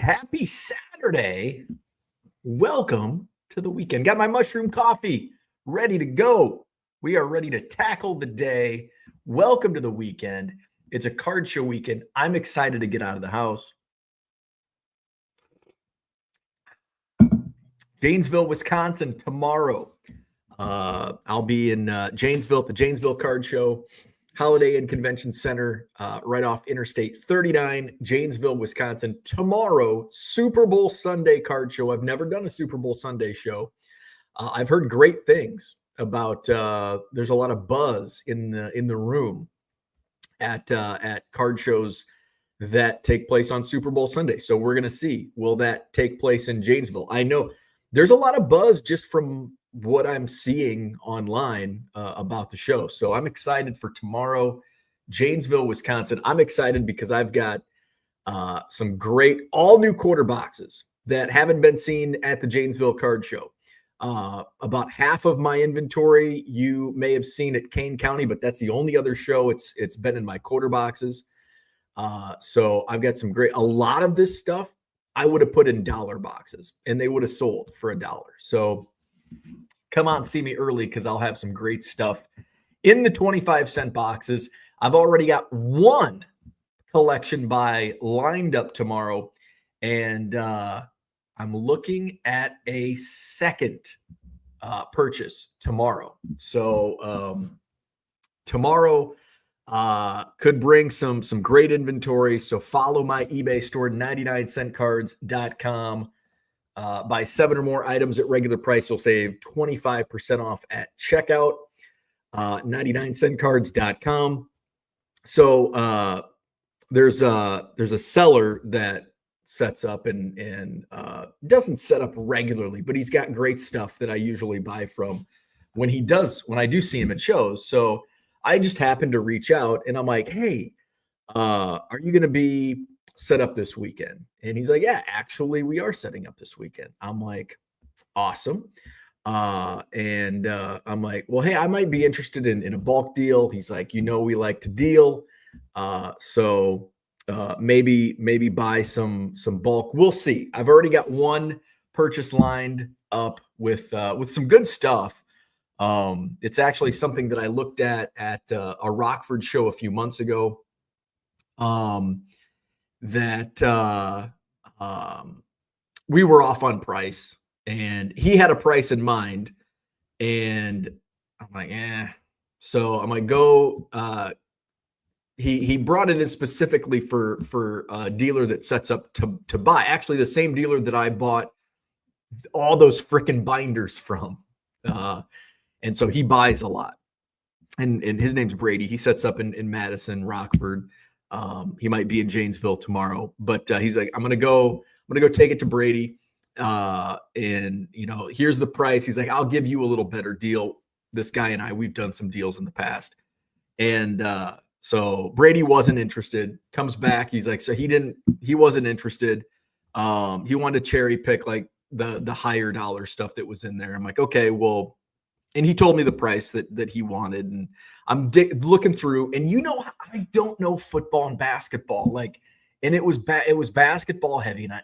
Happy Saturday. Welcome to the weekend. Got my mushroom coffee ready to go. We are ready to tackle the day. Welcome to the weekend. It's a card show weekend. I'm excited to get out of the house. Janesville, Wisconsin tomorrow. I'll be in Janesville at the Janesville Card Show, Holiday Inn Convention Center, right off Interstate 39, Janesville, Wisconsin. Tomorrow, Super Bowl Sunday card show. I've never done a Super Bowl Sunday show. I've heard great things about. There's a lot of buzz in the room at card shows that take place on Super Bowl Sunday. So we're gonna see, will that take place in Janesville? I know there's a lot of buzz just from what I'm seeing online about the show. So I'm excited for tomorrow, Janesville, Wisconsin. I'm excited because I've got some great all new quarter boxes that haven't been seen at the Janesville Card Show. About half of my inventory you may have seen at Kane County, but that's the only other show it's been in my quarter boxes. So I've got a lot of this stuff I would have put in dollar boxes and they would have sold for $1. So come on, see me early because I'll have some great stuff in the 25-cent boxes. I've already got one collection buy lined up tomorrow, and I'm looking at a second purchase tomorrow. So tomorrow could bring some great inventory. So follow my eBay store, 99centcards.com. Buy 7 or more items at regular price, you'll save 25% off at checkout. 99centcards.com. So there's a seller that sets up and doesn't set up regularly, but he's got great stuff that I usually buy from when I do see him at shows. So I just happened to reach out and I'm like, hey, are you going to be set up this weekend? And he's like, yeah, actually we are setting up this weekend. I'm like, awesome. And I'm like, well, hey, I might be interested in a bulk deal. He's like, we like to deal. So maybe buy some bulk. We'll see. I've already got one purchase lined up with some good stuff. It's actually something that I looked at a Rockford show a few months ago. That we were off on price and he had a price in mind and I'm like, so I'm like, go, he brought it in specifically for a dealer that sets up to buy, actually the same dealer that I bought all those frickin' binders from. And so he buys a lot and his name's Brady. He sets up in Madison, Rockford. He might be in Janesville tomorrow, but he's like, I'm gonna go take it to Brady. And here's the price. He's like, I'll give you a little better deal. This guy and we've done some deals in the past. And so Brady wasn't interested, comes back. He's like, so he wasn't interested. He wanted to cherry pick like the higher dollar stuff that was in there. I'm like, okay, well, and he told me the price that he wanted, and I'm looking through, and I don't know football and basketball, and it was basketball heavy, and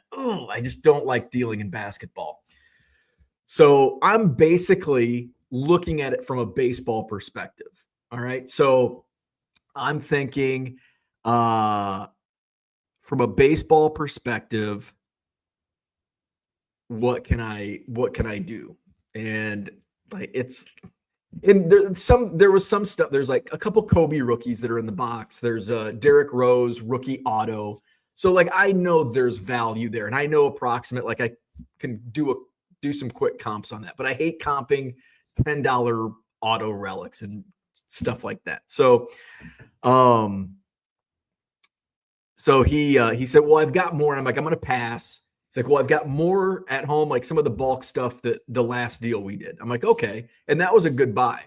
I just don't like dealing in basketball. So I'm basically looking at it from a baseball perspective. All right, so I'm thinking from a baseball perspective, what can I do? And there was some stuff. There's like a couple Kobe rookies that are in the box. There's Derrick Rose rookie auto. So I know there's value there, and I know approximate. I can do some quick comps on that, but I hate comping $10 auto relics and stuff like that. So, he said, well, I've got more. And I'm like, I'm going to pass. It's like, well, I've got more at home, like some of the bulk stuff that the last deal we did. I'm like, okay. And that was a good buy.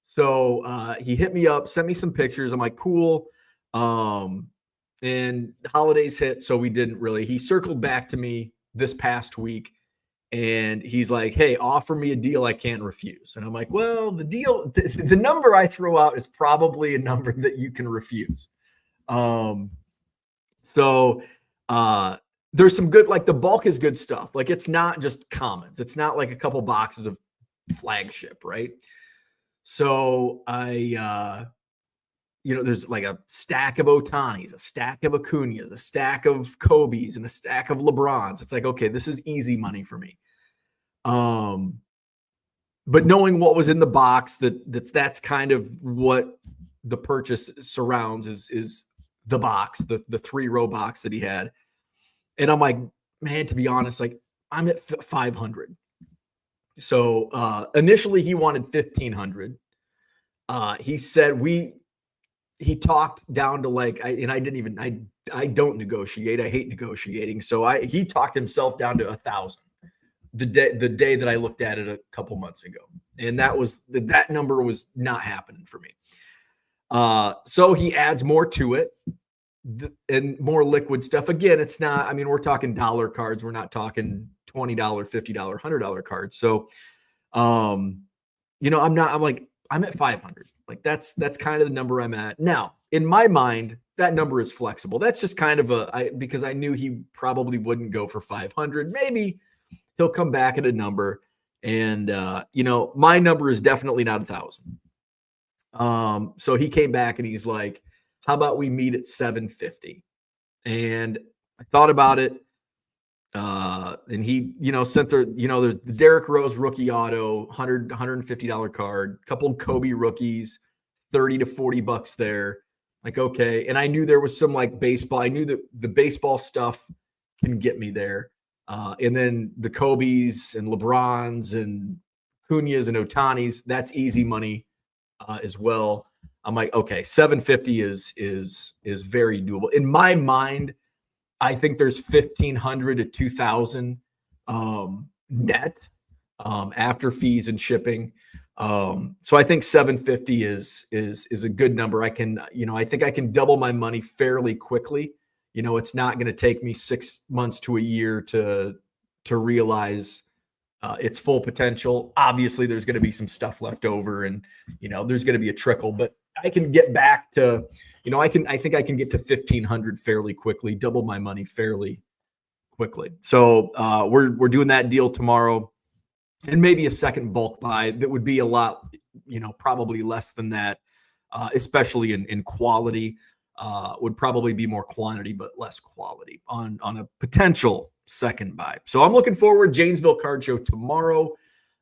So he hit me up, sent me some pictures. I'm like, cool. And the holidays hit. So he circled back to me this past week and he's like, hey, offer me a deal I can't refuse. And I'm like, well, the number I throw out is probably a number that you can refuse. So there's some good, like the bulk is good stuff. Like it's not just commons. It's not like a couple boxes of flagship, right? So there's like a stack of Otanis, a stack of Acuñas, a stack of Kobe's, and a stack of LeBrons. It's like, okay, this is easy money for me. But knowing what was in the box, that's kind of what the purchase surrounds is the box, the 3-row box that he had. And I'm like, man, to be honest, like I'm at 500. So initially he wanted 1,500. He said he talked down to like, I don't negotiate. I hate negotiating. So he talked himself down to 1,000 the day that I looked at it a couple months ago. And that number was not happening for me. So he adds more to it and more liquid stuff. Again, it's not, I mean, we're talking dollar cards. We're not talking $20, $50, $100 cards. So, I'm at 500. Like that's kind of the number I'm at now. In my mind, that number is flexible. That's just kind of because I knew he probably wouldn't go for 500. Maybe he'll come back at a number, and my number is definitely not 1,000. So he came back and he's like, "How about we meet at 750?" And I thought about it. And he, sent the Derrick Rose rookie auto, $150 card, couple Kobe rookies, $30 to $40 there. Like, okay. And I knew there was some like baseball. I knew that the baseball stuff can get me there. And then the Kobe's and LeBrons and Cunha's and Otanis, that's easy money as well. I'm like, okay, 750 is very doable. In my mind, I think there's 1,500 to 2,000 net after fees and shipping. So I think 750 is a good number. I think I can double my money fairly quickly. It's not going to take me 6 months to a year to realize its full potential. Obviously, there's going to be some stuff left over, and there's going to be a trickle. But I can get back to, I think I can get to 1,500 fairly quickly, double my money fairly quickly. So we're doing that deal tomorrow, and maybe a second bulk buy that would be a lot, probably less than that, especially in quality. Would probably be more quantity but less quality on a potential second buy. So I'm looking forward. Janesville Card Show tomorrow,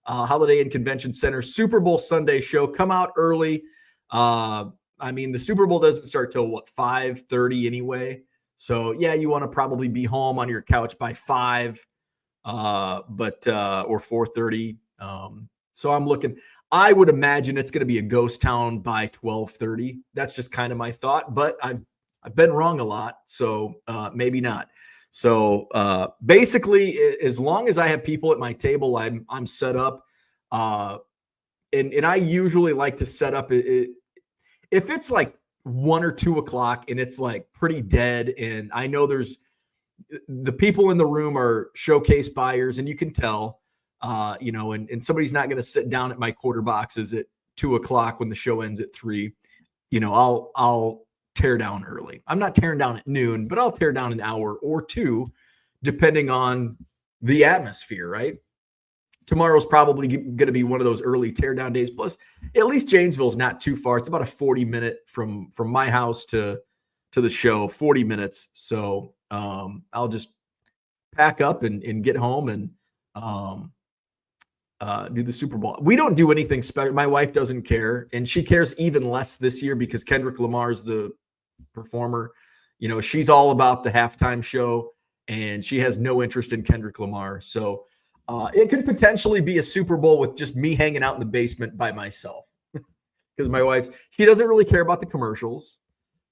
Holiday Inn Convention Center, Super Bowl Sunday show. Come out early. The Super Bowl doesn't start till 5:30 anyway. So yeah, you want to probably be home on your couch by 5, or 4:30. So I'm looking. I would imagine it's going to be a ghost town by 12:30. That's just kind of my thought, but I've been wrong a lot, so maybe not. So basically, as long as I have people at my table, I'm set up. And I usually like to set up it if it's like 1 or 2 o'clock and it's like pretty dead, and I know there's the people in the room are showcase buyers, and you can tell, and somebody's not going to sit down at my quarter boxes at 2 o'clock when the show ends at 3. I'll tear down early. I'm not tearing down at noon, but I'll tear down an hour or 2, depending on the atmosphere, right? Tomorrow's probably going to be one of those early teardown days. Plus, at least Janesville's not too far. It's about a 40-minute from my house to the show, 40 minutes. So I'll just pack up and get home and do the Super Bowl. We don't do anything special. My wife doesn't care, and she cares even less this year because Kendrick Lamar's the performer. She's all about the halftime show, and she has no interest in Kendrick Lamar. So it could potentially be a Super Bowl with just me hanging out in the basement by myself. Because my wife, she doesn't really care about the commercials.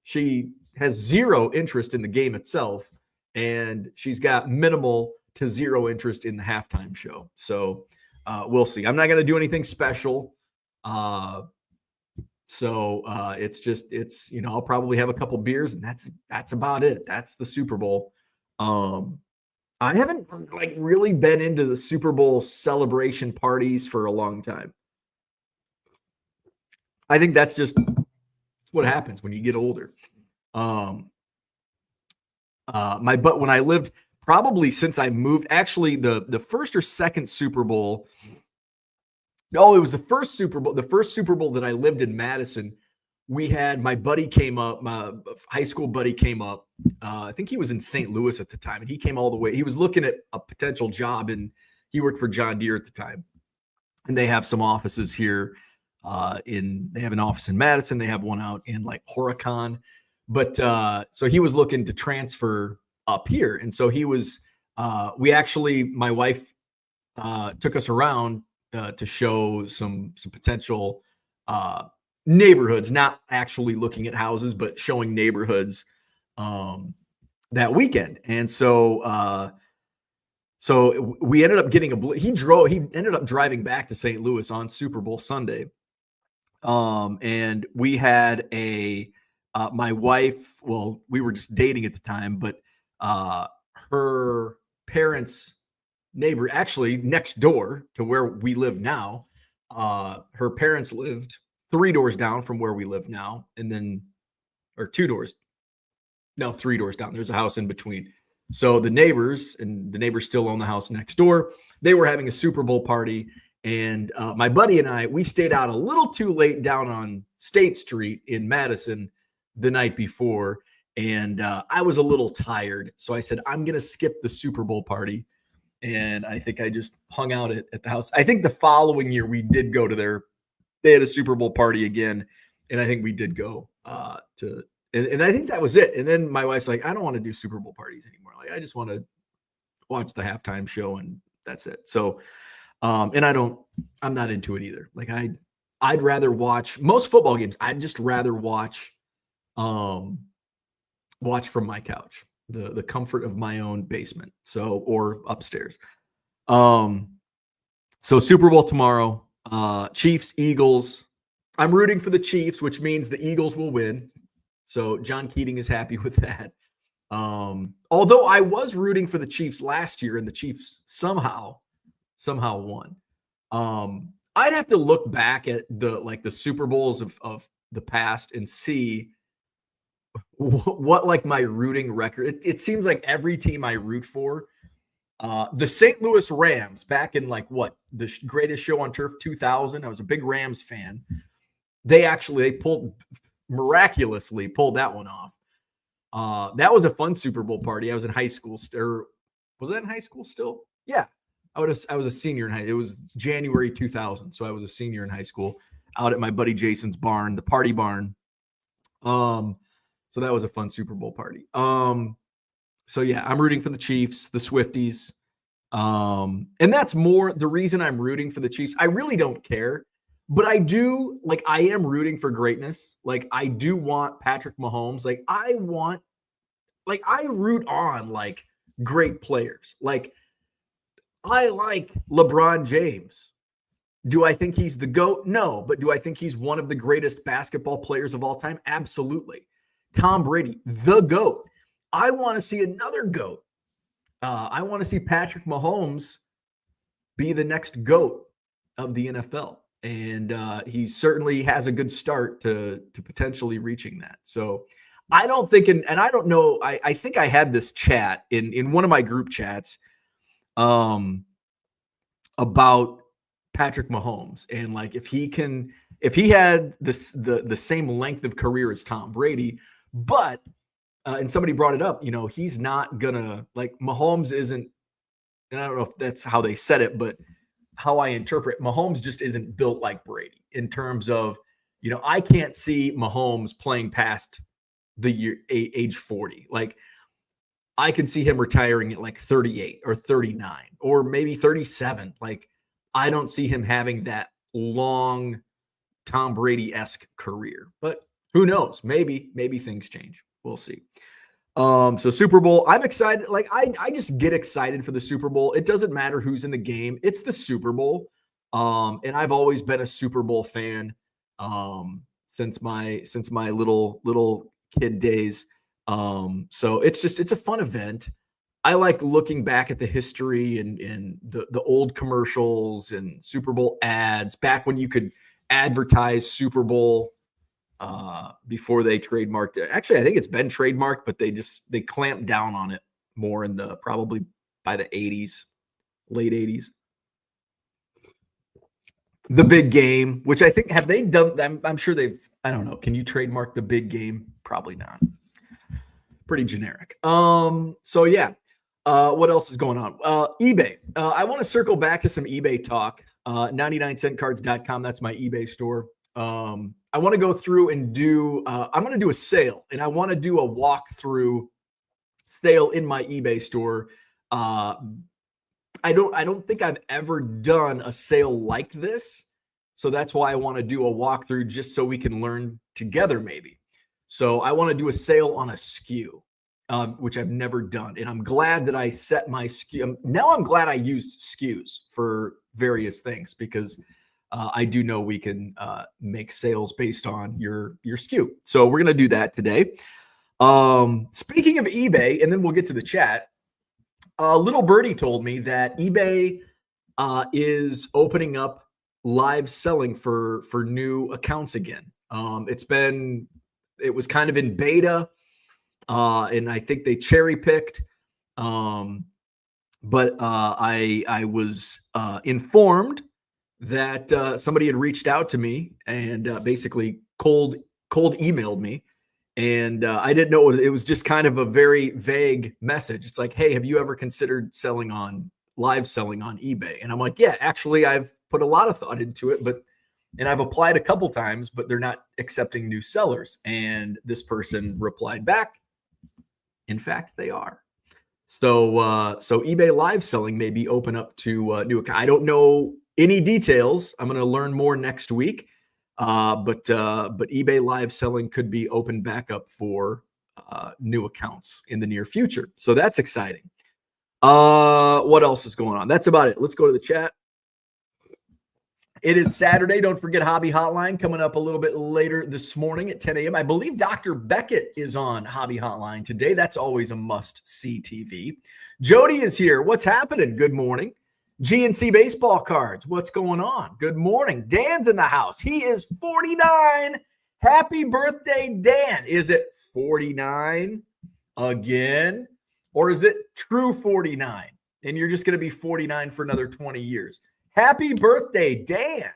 She has zero interest in the game itself, and she's got minimal to zero interest in the halftime show. So we'll see. I'm not going to do anything special. It's I'll probably have a couple beers, and that's about it. That's the Super Bowl. I haven't really been into the Super Bowl celebration parties for a long time. I think that's just what happens when you get older. When I lived probably since I moved. Actually, the first or second Super Bowl. No, it was the first Super Bowl. The first Super Bowl that I lived in Madison. We had my buddy came up, my high school buddy came up. I think he was in St. Louis at the time, and he came all the way. He was looking at a potential job, and he worked for John Deere at the time. And they have some offices here. They have an office in Madison. They have one out in like Horicon. But so he was looking to transfer up here, and so he was. My wife took us around to show some potential neighborhoods, not actually looking at houses, but showing neighborhoods that weekend. And so we ended up getting he ended up driving back to St. Louis on Super Bowl Sunday. And we had my wife, well, we were just dating at the time, but her parents' neighbor, actually next door to where we live now, her parents lived 3 doors down from where we live now, and then, or 3 doors down. There's a house in between. So the neighbors still own the house next door. They were having a Super Bowl party, and my buddy and I, we stayed out a little too late down on State Street in Madison the night before, and I was a little tired. So I said, I'm going to skip the Super Bowl party. And I think I just hung out at the house. I think the following year we did go to they had a Super Bowl party again. And I think we did go and I think that was it. And then my wife's like, I don't want to do Super Bowl parties anymore. Like, I just want to watch the halftime show and that's it. So, and I'm not into it either. Like I'd rather watch most football games. I'd just rather watch from my couch, the comfort of my own basement. Or upstairs. So Super Bowl tomorrow, Chiefs, Eagles. I'm rooting for the Chiefs, which means the Eagles will win. So John Keating is happy with that. Although I was rooting for the Chiefs last year and the Chiefs somehow won. I'd have to look back at the Super Bowls of the past and see what like my rooting record. It seems like every team I root for, the St. Louis Rams back in the Greatest Show on Turf 2000. I was a big Rams fan. They miraculously pulled that one off. That was a fun Super Bowl party. I was in high school. Was I in high school still? Yeah. I was a senior in high. It was January 2000. So I was a senior in high school out at my buddy Jason's barn, the party barn. So that was a fun Super Bowl party. So yeah, I'm rooting for the Chiefs, the Swifties. And that's more the reason I'm rooting for the Chiefs. I really don't care, but I am rooting for greatness. Like I do want Patrick Mahomes. I root on great players. Like I like LeBron James. Do I think he's the GOAT? No, but do I think he's one of the greatest basketball players of all time? Absolutely. Tom Brady, the GOAT. I want to see another GOAT. I want to see Patrick Mahomes be the next GOAT of the NFL. And he certainly has a good start to potentially reaching that. So I don't think, and I don't know, I think I had this chat in one of my group chats about Patrick Mahomes and if he had the same length of career as Tom Brady, but and somebody brought it up, he's not gonna Mahomes isn't, and I don't know if that's how they said it, but how I interpret Mahomes just isn't built like Brady in terms of, I can't see Mahomes playing past the year age 40. I could see him retiring at 38 or 39 or maybe 37. I don't see him having that long Tom Brady-esque career, but who knows? Maybe things change. We'll see. So Super Bowl, I'm excited. I just get excited for the Super Bowl. It doesn't matter who's in the game. It's the Super Bowl. And I've always been a Super Bowl fan since my little kid days. So it's a fun event. I like looking back at the history and the old commercials and Super Bowl ads back when you could advertise Super Bowl before they trademarked it. Actually, I think it's been trademarked, but they clamped down on it more in the probably by the 80s, late 80s. The Big Game, which I think, have they done? I'm sure they've, I don't know. Can you trademark The Big Game? Probably not. Pretty generic. So yeah. What else is going on? eBay. I want to circle back to some eBay talk. 99centcards.com. That's my eBay store. I want to go through and do, I'm going to do a sale, and I want to do a walkthrough sale in my eBay store. I don't think I've ever done a sale like this. So that's why I want to do a walkthrough, just so we can learn together maybe. So I want to do a sale on a SKU, which I've never done. And I'm glad that I set my SKU. Now I'm glad I used SKUs for various things, because I do know we can make sales based on your SKU. So we're going to do that today. Speaking of eBay, and then we'll get to the chat. Little Birdie told me that eBay is opening up live selling for new accounts again. It was kind of in beta, and I think they cherry picked. But I was informed that somebody had reached out to me and basically cold emailed me. And I didn't know it was just kind of a very vague message. It's like, hey, have you ever considered live selling on eBay? And I'm like, yeah, actually, I've put a lot of thought into it, and I've applied a couple times, but they're not accepting new sellers. And this person replied back, in fact, they are. So eBay live selling may be open up to new accounts. I don't know any details. I'm going to learn more next week. But eBay live selling could be opened back up for new accounts in the near future. So that's exciting. What else is going on? That's about it. Let's go to the chat. It is Saturday. Don't forget Hobby Hotline coming up a little bit later this morning at 10 a.m. I believe Dr. Beckett is on Hobby Hotline today. That's always a must-see TV. Jody is here. What's happening? Good morning. GNC baseball cards. What's going on? Good morning. Dan's in the house. He is 49. Happy birthday, Dan. Is it 49 again? Or is it true 49? And you're just going to be 49 for another 20 years. Happy birthday, Dan.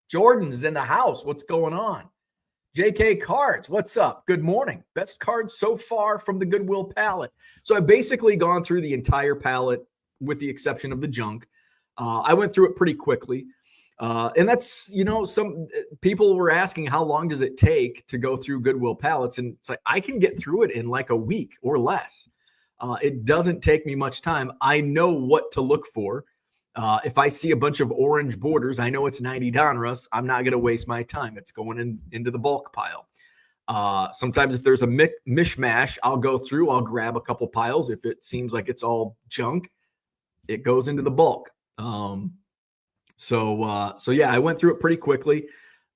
Jordan's in the house. What's going on? JK Cards. What's up? Good morning. Best cards so far from the Goodwill palette. So I've basically gone through the entire palette, with the exception of the junk. I went through it pretty quickly. And that's, some people were asking, how long does it take to go through Goodwill palettes? And it's like, I can get through it in like a week or less. It doesn't take me much time. I know what to look for. If I see a bunch of orange borders, I know it's 90 Donruss. I'm not going to waste my time. It's going into the bulk pile. Sometimes if there's a mishmash, I'll go through, I'll grab a couple piles. If it seems like it's all junk, it goes into the bulk. So yeah, I went through it pretty quickly.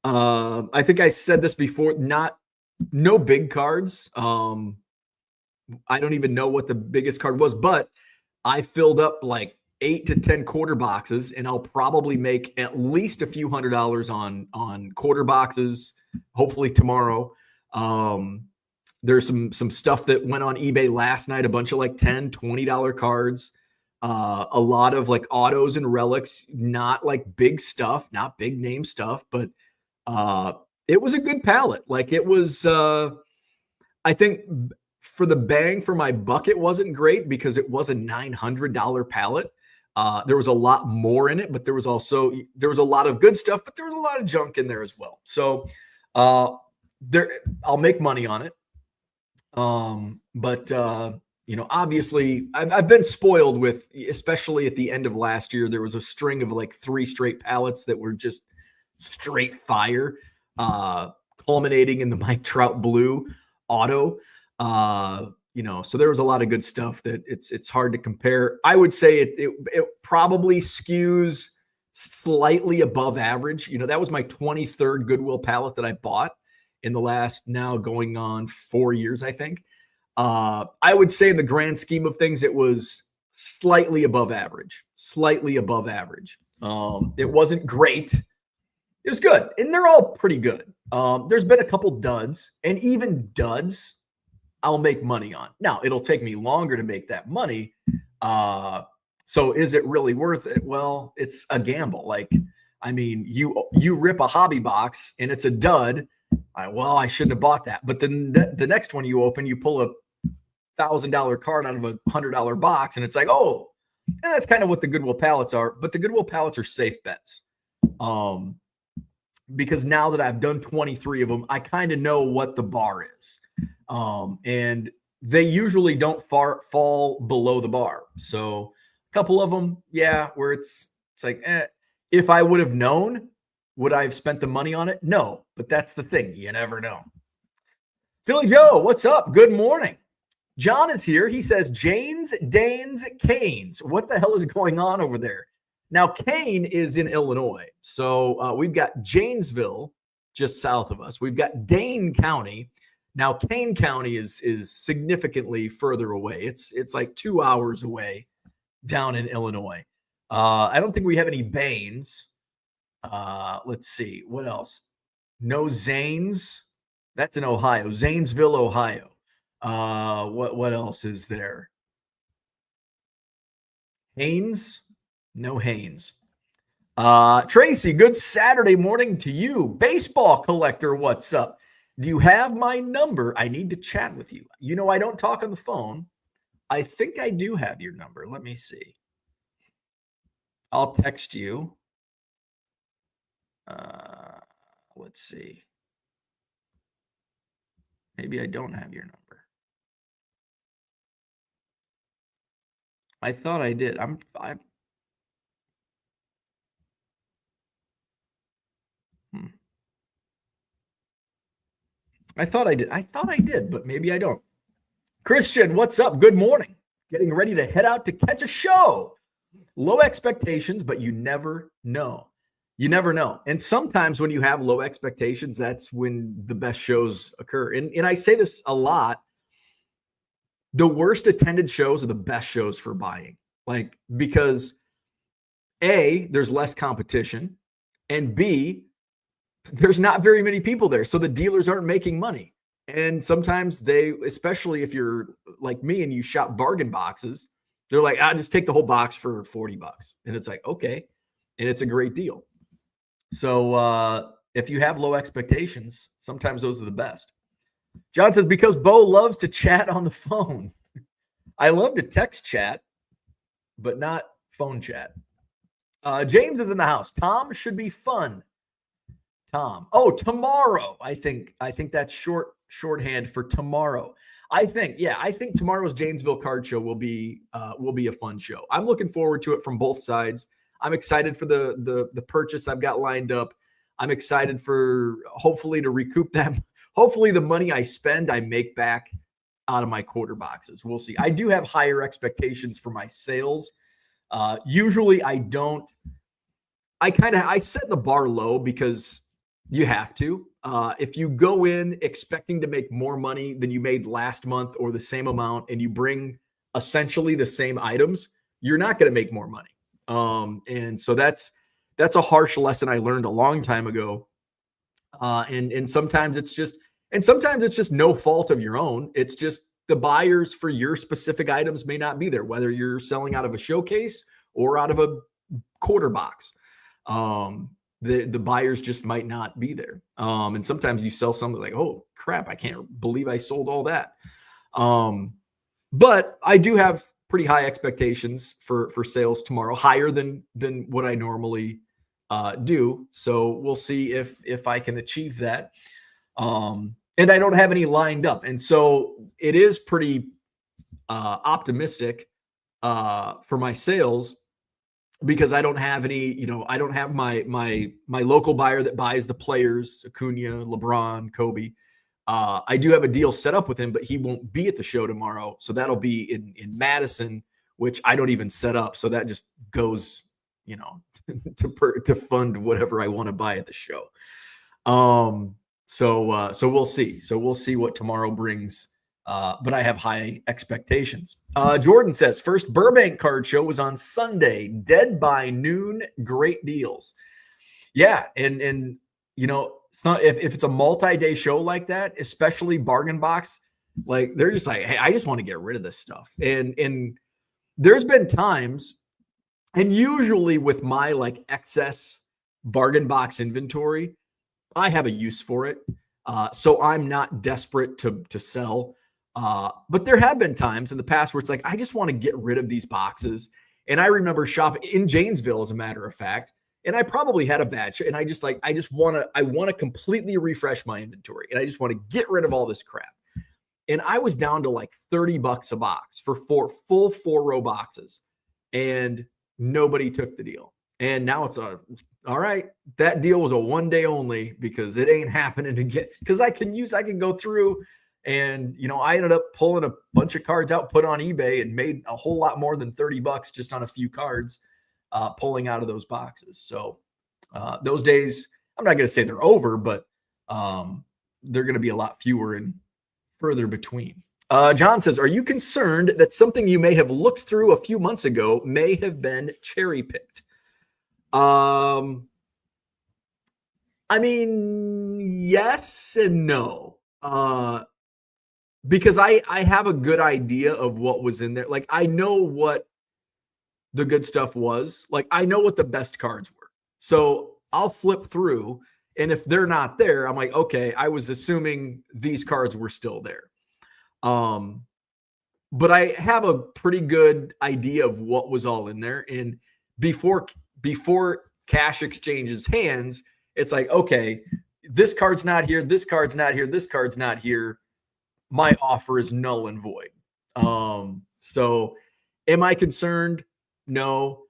I think I said this before, no big cards. I don't even know what the biggest card was, but I filled up like 8 to 10 quarter boxes, and I'll probably make at least a few $100s on quarter boxes, hopefully tomorrow. There's some stuff that went on eBay last night, a bunch of like $10, $20 cards. A lot of like autos and relics, not like big stuff, not big name stuff, but it was a good palette. Like it was, I think for the bang for my buck, it wasn't great because it was a $900 palette. There was a lot more in it, but there was a lot of good stuff, but there was a lot of junk in there as well. So I'll make money on it. But obviously I've been spoiled with, especially at the end of last year, there was a string of like 3 straight pallets that were just straight fire, culminating in the Mike Trout blue auto. So there was a lot of good stuff that it's hard to compare. I would say it probably skews slightly above average. That was my 23rd Goodwill pallet that I bought in the last, now going on 4 years, I think. I would say in the grand scheme of things, it was slightly above average. It wasn't great. It was good. And they're all pretty good. There's been a couple duds, and even duds I'll make money on. Now, it'll take me longer to make that money. So is it really worth it? Well, it's a gamble. Like, I mean, you rip a hobby box and it's a dud. I shouldn't have bought that. But then the next one you open, you pull a $1,000 card out of a $100 box, and it's like, oh, and that's kind of what the Goodwill pallets are. But the Goodwill pallets are safe bets. Because now that I've done 23 of them, I kind of know what the bar is. And they usually don't fall below the bar. So a couple of them, yeah, where it's like, if I would have known, would I have spent the money on it? No, but that's the thing. You never know. Philly Joe, what's up? Good morning. John is here. He says, Janes, Danes, Canes. What the hell is going on over there? Now, Kane is in Illinois. So we've got Janesville just south of us. We've got Dane County. Now, Kane County is significantly further away. It's like 2 hours away down in Illinois. I don't think we have any Baines. Let's see. What else? No Zanes. That's in Ohio. Zanesville, Ohio. What else is there? Haynes? No Haynes. Tracy, good Saturday morning to you. Baseball collector, what's up? Do you have my number? I need to chat with you. You know, I don't talk on the phone. I think I do have your number. Let me see. I'll text you. Let's see. Maybe I don't have your number. I thought I did. I thought I did, but maybe I don't. Christian, what's up? Good morning. Getting ready to head out to catch a show. Low expectations, but you never know. You never know. And sometimes when you have low expectations, that's when the best shows occur. And I say this a lot. The worst attended shows are the best shows for buying. Like, because A, there's less competition, and B, there's not very many people there. So the dealers aren't making money. And sometimes they, especially if you're like me and you shop bargain boxes, they're like, just take the whole box for $40. And it's like, okay. And it's a great deal. So if you have low expectations, sometimes those are the best. John says, because Bo loves to chat on the phone. I love to text chat, but not phone chat. James is in the house. Tom should be fun. Tom. Oh, tomorrow. I think that's shorthand for tomorrow. I think tomorrow's Janesville card show will be a fun show. I'm looking forward to it from both sides. I'm excited for the purchase I've got lined up. I'm excited for hopefully to recoup that. Hopefully the money I spend, I make back out of my quarter boxes. We'll see. I do have higher expectations for my sales. Usually I don't. I set the bar low because you have to. If you go in expecting to make more money than you made last month or the same amount, and you bring essentially the same items, you're not going to make more money. And so that's a harsh lesson I learned a long time ago. And sometimes it's just no fault of your own. It's just the buyers for your specific items may not be there, whether you're selling out of a showcase or out of a quarter box. The buyers just might not be there. And sometimes you sell something like, oh crap, I can't believe I sold all that. But I do have pretty high expectations for sales tomorrow, higher than what I normally do. So we'll see if I can achieve that. And I don't have any lined up. And so it is pretty optimistic for my sales, because I don't have any, I don't have my local buyer that buys the players, Acuna, LeBron, Kobe. I do have a deal set up with him, but he won't be at the show tomorrow. So that'll be in Madison, which I don't even set up. So that just goes, to fund whatever I want to buy at the show. So we'll see. So we'll see what tomorrow brings. But I have high expectations. Jordan says, first Burbank card show was on Sunday, dead by noon, great deals. Yeah. And it's not, if it's a multi-day show like that, especially bargain box, Like they're just like, hey, I just want to get rid of this stuff. And there's been times, and usually with my like excess bargain box inventory, I have a use for it. So I'm not desperate to sell. But there have been times in the past where it's like, I just want to get rid of these boxes. And I remember shopping in Janesville, as a matter of fact, and I probably had a batch, and I want to completely refresh my inventory, and I just want to get rid of all this crap. And I was down to like $30 a box for full 4-row boxes, and nobody took the deal. And now it's all right. That deal was a 1 day only because it ain't happening again. Because I can go through, and I ended up pulling a bunch of cards out, put on eBay, and made a whole lot more than $30 just on a few cards, pulling out of those boxes. So those days, I'm not going to say they're over, but they're going to be a lot fewer and further between. John says, are you concerned that something you may have looked through a few months ago may have been cherry picked? I mean, yes and no. Because I have a good idea of what was in there. Like, I know what the good stuff was. Like, I know what the best cards were. So I'll flip through, and if they're not there, I'm like, okay, I was assuming these cards were still there. But I have a pretty good idea of what was all in there. And before cash exchanges hands, it's like, okay, this card's not here, this card's not here, this card's not here. My offer is null and void. So am I concerned? No.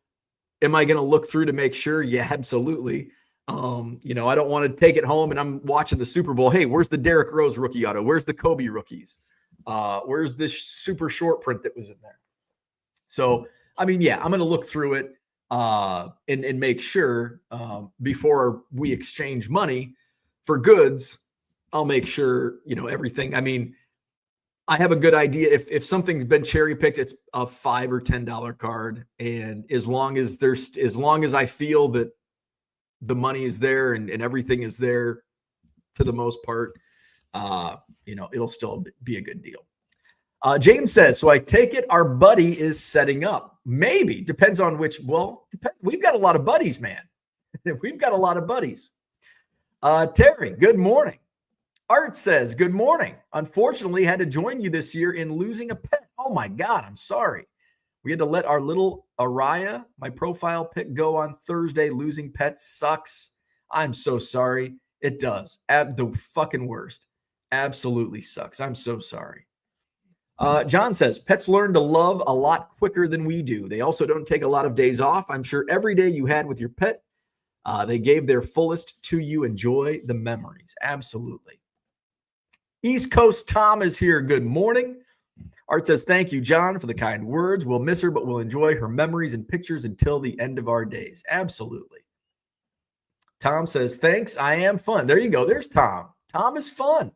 Am I going to look through to make sure? Yeah, absolutely. I don't want to take it home and I'm watching the Super Bowl. Hey, where's the Derrick Rose rookie auto? Where's the Kobe rookies? Where's this super short print that was in there? So, I mean, yeah, I'm going to look through it and make sure before we exchange money for goods, I'll make sure, everything. I mean, I have a good idea. If something's been cherry picked, it's a $5 or $10 card. And as long as I feel that the money is there and everything is there to the most part, it'll still be a good deal. James says, so I take it our buddy is setting up. Maybe. Depends on which. Well, we've got a lot of buddies, man. We've got a lot of buddies. Terry, good morning. Art says, good morning. Unfortunately, had to join you this year in losing a pet. Oh my God, I'm sorry. We had to let our little Araya, my profile pick, go on Thursday. Losing pets sucks. I'm so sorry. It does. The fucking worst. Absolutely sucks. I'm so sorry. John says, pets learn to love a lot quicker than we do. They also don't take a lot of days off. I'm sure every day you had with your pet, they gave their fullest to you. Enjoy the memories. Absolutely. East Coast Tom is here. Good morning. Art says, thank you, John, for the kind words. We'll miss her, but we'll enjoy her memories and pictures until the end of our days. Absolutely. Tom says, thanks. I am fun. There you go. There's Tom. Tom is fun.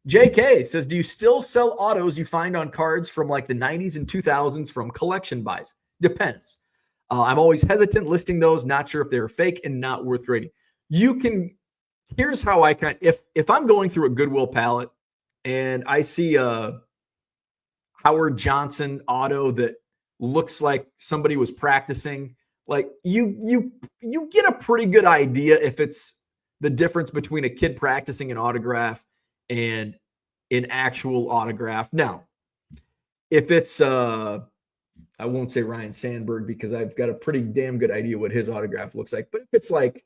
JK says, do you still sell autos you find on cards from like the 90s and 2000s from collection buys? Depends. I'm always hesitant listing those, not sure if they're fake and not worth grading. Here's how I if I'm going through a Goodwill pallet and I see a Howard Johnson auto that looks like somebody was practicing, like you get a pretty good idea if it's the difference between a kid practicing an autograph and an actual autograph. Now, if it's I won't say Ryan Sandberg because I've got a pretty damn good idea what his autograph looks like, but if it's like,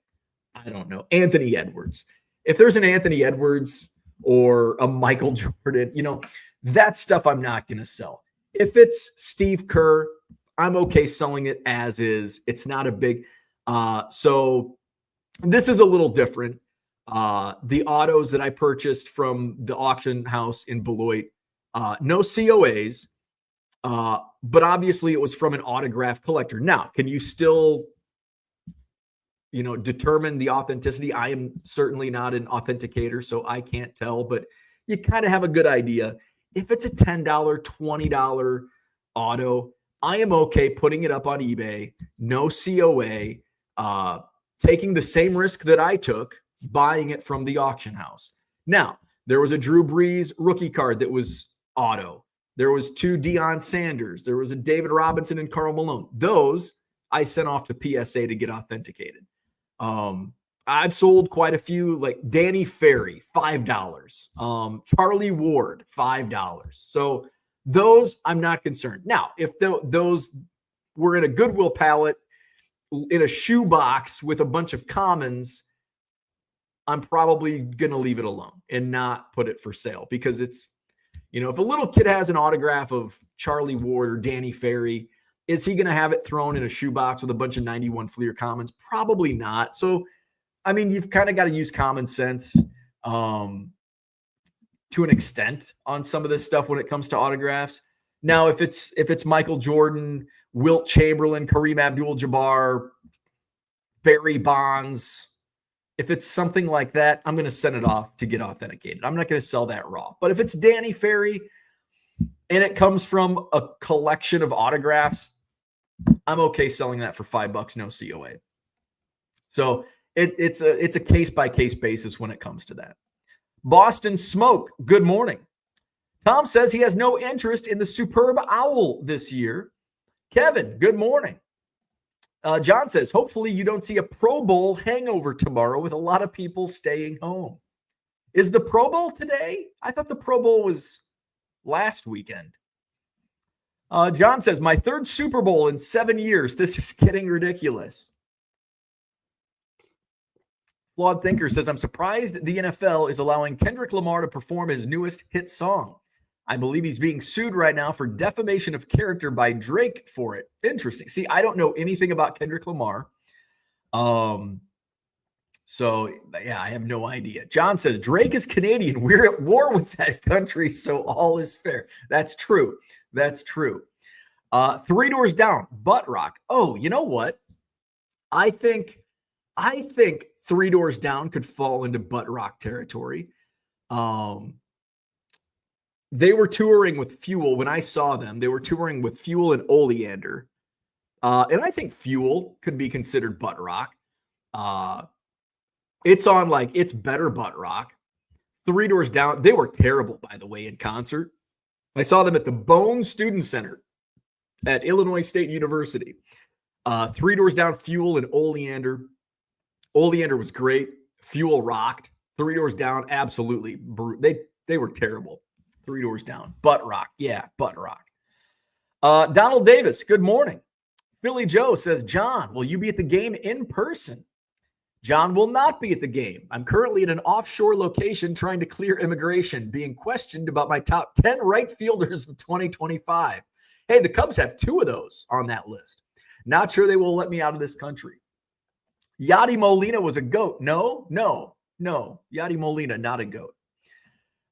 I don't know, Anthony Edwards. If there's an Anthony Edwards or a Michael Jordan, that stuff I'm not going to sell. If it's Steve Kerr, I'm okay selling it as is. It's not a big. So this is a little different. The autos that I purchased from the auction house in Beloit, no COAs, but obviously it was from an autograph collector. Now, can you still determine the authenticity? I am certainly not an authenticator, so I can't tell, but you kind of have a good idea. If it's a $10, $20 auto, I am okay putting it up on eBay, no COA, taking the same risk that I took buying it from the auction house. Now, There was a Drew Brees rookie card that was auto. There was 2 Deion Sanders. There was a David Robinson and Karl Malone. Those I sent off to PSA to get authenticated. I've sold quite a few, like Danny Ferry, $5. Charlie Ward, $5. So those I'm not concerned. Now, if those were in a Goodwill pallet in a shoebox with a bunch of commons, I'm probably going to leave it alone and not put it for sale, because it's, if a little kid has an autograph of Charlie Ward or Danny Ferry, is he going to have it thrown in a shoebox with a bunch of 91 Fleer commons? Probably not. So, I mean, you've kind of got to use common sense to an extent on some of this stuff when it comes to autographs. Now, if it's Michael Jordan, Wilt Chamberlain, Kareem Abdul-Jabbar, Barry Bonds, if it's something like that, I'm going to send it off to get authenticated. I'm not going to sell that raw. But if it's Danny Ferry and it comes from a collection of autographs, I'm okay selling that for $5, no COA. So it's a case-by-case basis when it comes to that. Boston Smoke, good morning. Tom says he has no interest in the Superb Owl this year. Kevin, good morning. John says, hopefully you don't see a Pro Bowl hangover tomorrow with a lot of people staying home. Is the Pro Bowl today? I thought the Pro Bowl was last weekend. John says, my 3rd Super Bowl in 7 years. This is getting ridiculous. Flawed Thinker says, I'm surprised the NFL is allowing Kendrick Lamar to perform his newest hit song. I believe he's being sued right now for defamation of character by Drake for it. Interesting. See, I don't know anything about Kendrick Lamar. So, yeah, I have no idea. John says, Drake is Canadian. We're at war with that country, so all is fair. That's true. That's true. 3 Doors Down, Butt Rock. Oh, you know what? I think 3 Doors Down could fall into Butt Rock territory. They were touring with Fuel when I saw them. They were touring with Fuel and Oleander. And I think Fuel could be considered butt rock. It's better butt rock. 3 Doors Down, they were terrible, by the way, in concert. I saw them at the Bone Student Center at Illinois State University. 3 Doors Down, Fuel, and Oleander. Oleander was great. Fuel rocked. 3 Doors Down, absolutely. They were terrible. 3 Doors Down. Butt rock. Yeah, butt rock. Donald Davis, good morning. Philly Joe says, John, will you be at the game in person? John will not be at the game. I'm currently in an offshore location trying to clear immigration, being questioned about my top 10 right fielders of 2025. Hey, the Cubs have 2 of those on that list. Not sure they will let me out of this country. Yadi Molina was a GOAT. No. Yadi Molina, not a GOAT.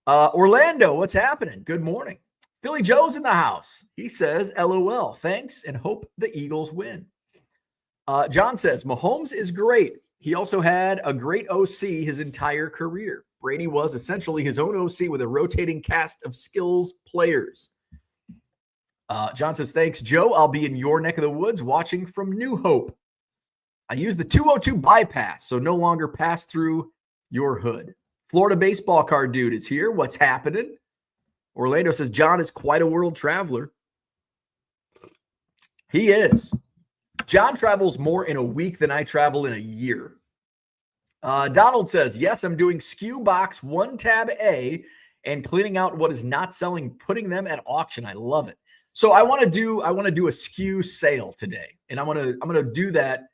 Orlando, what's happening? Good morning. Philly Joe's in the house. He says, LOL, thanks, and hope the Eagles win. John says, Mahomes is great. He also had a great OC his entire career. Brady was essentially his own OC with a rotating cast of skills players. John says, thanks, Joe. I'll be in your neck of the woods watching from New Hope. I use the 202 bypass, so no longer pass through your hood. Florida baseball card dude is here. What's happening? Orlando says, John is quite a world traveler. He is. John travels more in a week than I travel in a year. Donald says, yes, I'm doing SKU box 1 tab A and cleaning out what is not selling, putting them at auction. I love it. So I want to do a SKU sale today, and I'm gonna do that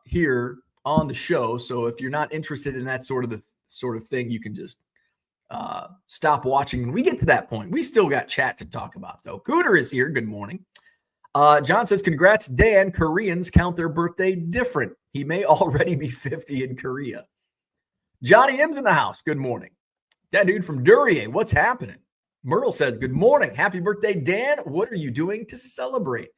here on the show. So if you're not interested in that sort of thing, you can just stop watching when we get to that point. We still got chat to talk about, though. Cooter is here. Good morning. John says, congrats, Dan. Koreans count their birthday different. He may already be 50 in Korea. Johnny M's in the house. Good morning. That dude from Duryea, what's happening? Myrtle says, good morning. Happy birthday, Dan. What are you doing to celebrate?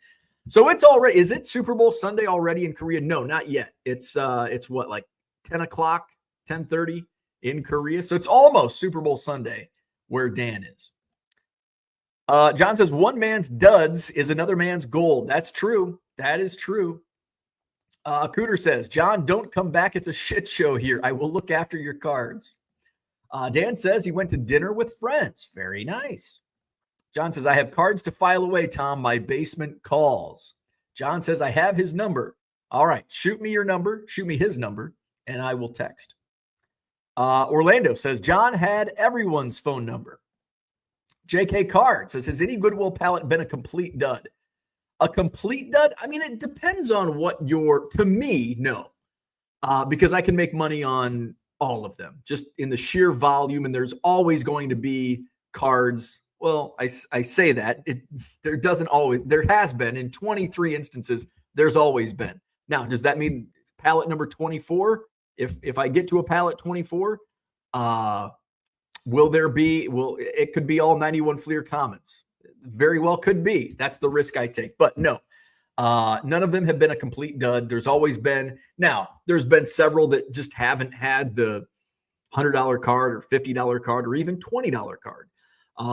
So it's already, is it Super Bowl Sunday already in Korea? No, not yet. It's what, like 10 o'clock, 10:30 in Korea. So it's almost Super Bowl Sunday where Dan is. John says, one man's duds is another man's gold. That's true. That is true. Cooter says, John, don't come back. It's a shit show here. I will look after your cards. Dan says he went to dinner with friends. Very nice. John says, I have cards to file away, Tom. My basement calls. John says, I have his number. All right, shoot me your number. Shoot me his number, and I will text. Orlando says, John had everyone's phone number. JK Card says, has any Goodwill pallet been a complete dud? A complete dud? I mean, it depends on what to me, no. Because I can make money on all of them, just in the sheer volume, and there's always going to be cards. Well, I say that. There has been in 23 instances, there's always been. Now, does that mean pallet number 24? If I get to a pallet 24, it could be all 91 Fleer comments. Very well could be. That's the risk I take. But no, none of them have been a complete dud. There's always been. Now, there's been several that just haven't had the $100 card or $50 card or even $20 card.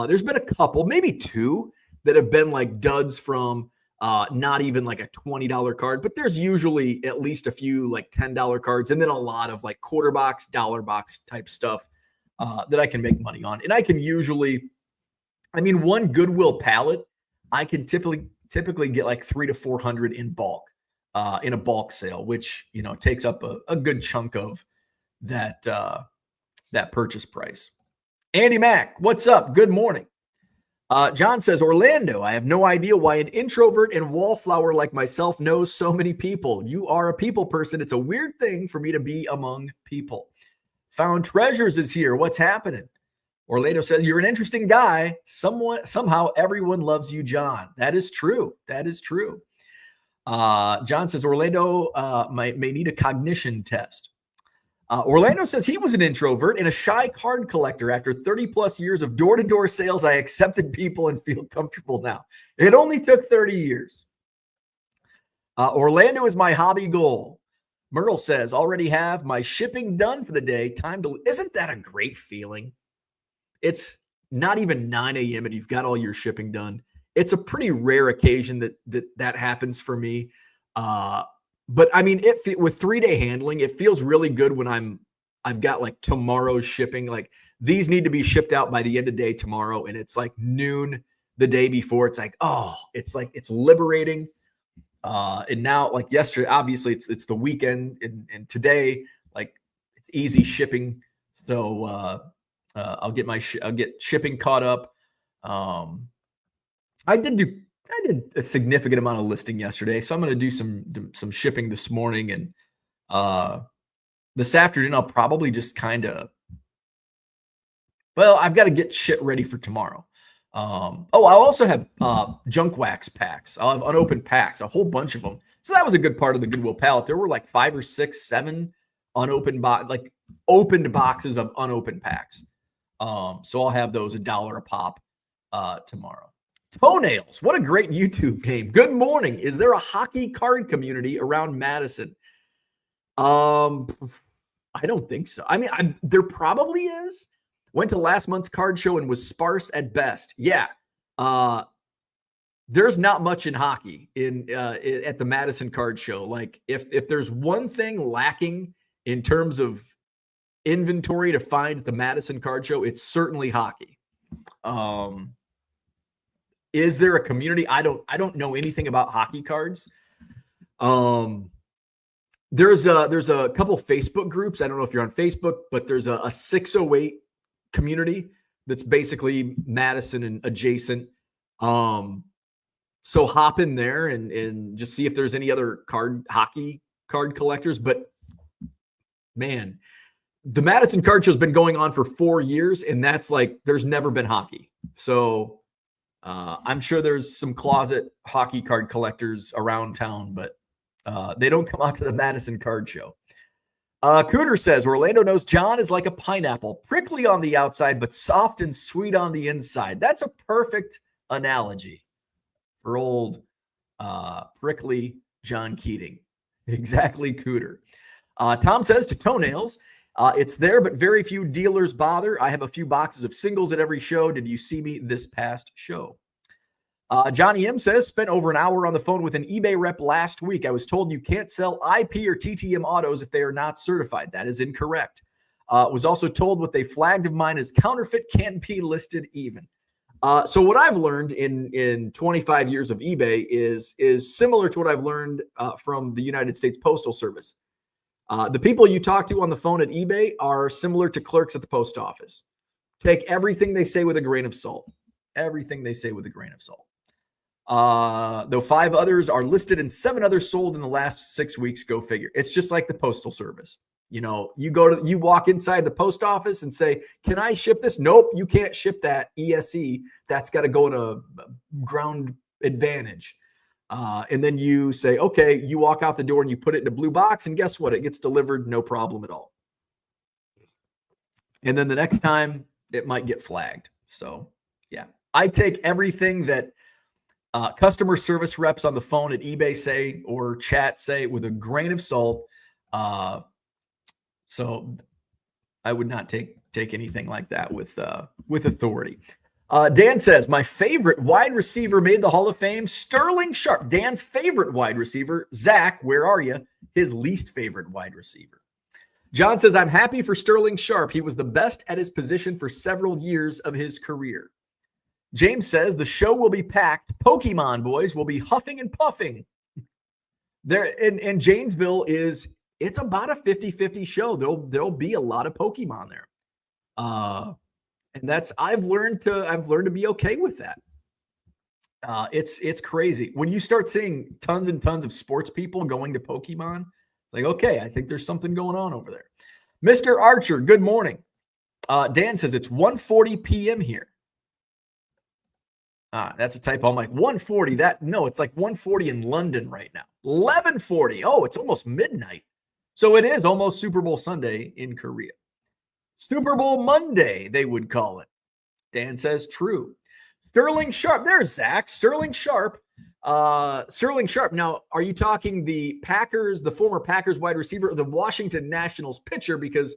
There's been a couple, maybe two, that have been like duds from not even like a $20 card, but there's usually at least a few like $10 cards and then a lot of like quarter box, dollar box type stuff that I can make money on. And I can usually, one Goodwill pallet, I can typically get like 300 to 400 in bulk, in a bulk sale, which, takes up a good chunk of that purchase price. Andy Mack, what's up? Good morning. John says, Orlando, I have no idea why an introvert and wallflower like myself knows so many people. You are a people person. It's a weird thing for me to be among people. Found Treasures is here. What's happening? Orlando says, you're an interesting guy. Somehow everyone loves you, John. That is true. That is true. John says, Orlando may need a cognition test. Orlando says he was an introvert and a shy card collector. After 30 plus years of door-to-door sales, I accepted people and feel comfortable now. It only took 30 years. Orlando is my hobby goal. Myrtle says, already have my shipping done for the day. Isn't that a great feeling? It's not even 9 a.m. and you've got all your shipping done. It's a pretty rare occasion that happens for me. But with 3-day handling, it feels really good when I've got like tomorrow's shipping. Like these need to be shipped out by the end of day tomorrow. And it's like noon the day before. It's like, it's liberating. And now like yesterday, obviously it's the weekend and today, like it's easy shipping. So, I'll get shipping caught up. I did a significant amount of listing yesterday, so I'm going to do some shipping this morning, and this afternoon I'll probably just I've got to get shit ready for tomorrow. I'll also have junk wax packs. I'll have unopened packs, a whole bunch of them. So that was a good part of the Goodwill pallet. There were like 5 or 6, 7 unopened opened boxes of unopened packs. So I'll have those $1 a pop tomorrow. Toenails. What a great YouTube name. Good morning. Is there a hockey card community around Madison? I don't think so. There probably is. Went to last month's card show and was sparse at best. Yeah. There's not much in hockey at the Madison card show. Like if there's one thing lacking in terms of inventory to find at the Madison card show, it's certainly hockey. Is there a community? I don't know anything about hockey cards. There's a couple Facebook groups. I don't know if you're on Facebook, but there's a 608 community that's basically Madison and adjacent. So hop in there and just see if there's any other hockey card collectors. But man, the Madison card show has been going on for 4 years, and that's like there's never been hockey. So I'm sure there's some closet hockey card collectors around town, but they don't come out to the Madison card show. Cooter says, Orlando knows John is like a pineapple, prickly on the outside, but soft and sweet on the inside. That's a perfect analogy for old prickly John Keating. Exactly, Cooter. Tom says to Toenails, it's there, but very few dealers bother. I have a few boxes of singles at every show. Did you see me this past show? Johnny M says, spent over an hour on the phone with an eBay rep last week. I was told you can't sell IP or TTM autos if they are not certified. That is incorrect. Was also told what they flagged of mine as counterfeit can't be listed even. So what I've learned in 25 years of eBay is similar to what I've learned from the United States Postal Service. The people you talk to on the phone at eBay are similar to clerks at the post office. Take everything they say with a grain of salt. Everything they say with a grain of salt. Though 5 others are listed and 7 others sold in the last 6 weeks, go figure. It's just like the Postal Service. You walk inside the post office and say, can I ship this? Nope, you can't ship that ESE. That's got to go in a ground advantage. And then you say, okay, you walk out the door and you put it in a blue box, and guess what? It gets delivered, no problem at all. And then the next time it might get flagged. So yeah, I take everything that customer service reps on the phone at eBay say or chat say with a grain of salt. So I would not take anything like that with authority. Dan says, my favorite wide receiver made the Hall of Fame, Sterling Sharp. Dan's favorite wide receiver, Zach, where are you? His least favorite wide receiver. John says, I'm happy for Sterling Sharp. He was the best at his position for several years of his career. James says, the show will be packed. Pokemon boys will be huffing and puffing. There in Janesville it's about a 50-50 show. There'll be a lot of Pokemon there. And that's I've learned to be okay with that. It's crazy. When you start seeing tons and tons of sports people going to Pokemon, it's like, okay, I think there's something going on over there. Mr. Archer, good morning. Dan says it's 1:40 p.m. here. That's a typo. I'm like 1:40. No, it's like 1:40 in London right now. 11:40. Oh, it's almost midnight. So it is almost Super Bowl Sunday in Korea. Super Bowl Monday, they would call it. Dan says true. Sterling Sharp. There's Zach. Sterling Sharp. Sterling Sharp. Now, are you talking the Packers, the former Packers wide receiver, or the Washington Nationals pitcher? Because